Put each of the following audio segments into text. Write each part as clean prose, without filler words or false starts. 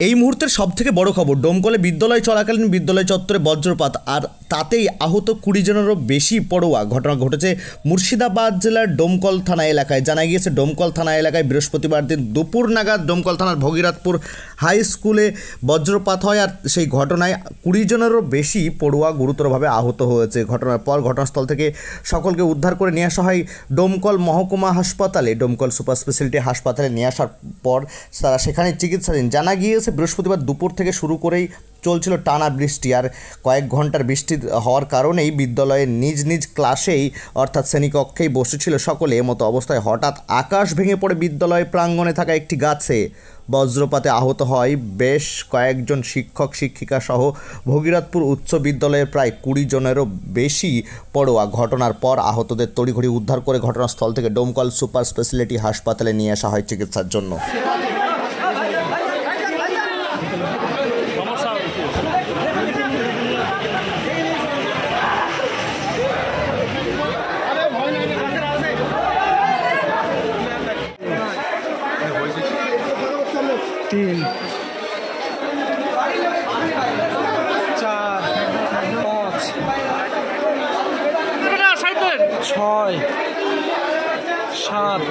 এই মুহূর্তের সবথেকে বড় খবর, ডোমকলে বিদ্যালয় চলাকালীন বিদ্যালয় চত্বরে বজ্রপাত, আর তাতেই আহত 20 জনেরও বেশি পড়ুয়া। ঘটনা ঘটেছে মুর্শিদাবাদ জেলার ডোমকল থানা এলাকায়। জানা গিয়েছে, ডোমকল থানা এলাকায় বৃহস্পতিবার দিন দুপুর নাগাদ ডোমকল থানার ভগীরথপুর হাই স্কুলে বজ্রপাত হয়, আর সেই ঘটনায় 20 জনেরও বেশি পড়ুয়া গুরুতরভাবে আহত হয়েছে। ঘটনার পর ঘটনাস্থল থেকে সকলকে উদ্ধার করে নিয়ে আসা হয় ডোমকল মহকুমা হাসপাতালে। ডোমকল সুপার স্পেশালিটি হাসপাতালে নিয়ে আসার পর তারা সেখানে চিকিৎসাধীন। জানা গিয়েছে, বৃহস্পতিবার দুপুর থেকে শুরু করেই চলছিল টানা বৃষ্টি, আর কয়েক ঘন্টার বৃষ্টি হওয়ার কারণেই বিদ্যালয়ের নিজ নিজ ক্লাসেই অর্থাৎ শ্রেণীকক্ষেই বসেছিল সকলে। এমতো অবস্থায় হঠাৎ আকাশ ভেঙে পড়ে বিদ্যালয় প্রাঙ্গণে থাকা একটি গাছে। বজ্রপাতে আহত হয় বেশ কয়েকজন শিক্ষক শিক্ষিকা সহ ভগীরথপুর উচ্চ বিদ্যালয়ের প্রায় 20 জনেরও বেশি পড়ুয়া। ঘটনার পর আহতদের তড়িঘড়ি উদ্ধার করে ঘটনাস্থল থেকে ডোমকল সুপার স্পেশালিটি হাসপাতালে নিয়ে আসা হয় চিকিৎসার জন্য। तीन चार पाँच छय सात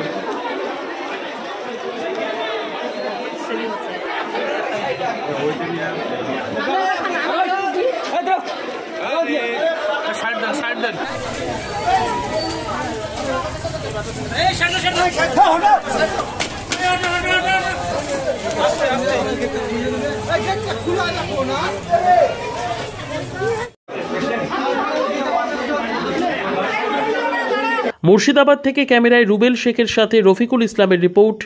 মুর্শিদাবাদ থেকে ক্যামেরায় রুবেল শেখের সাথে রফিকুল ইসলামের রিপোর্ট।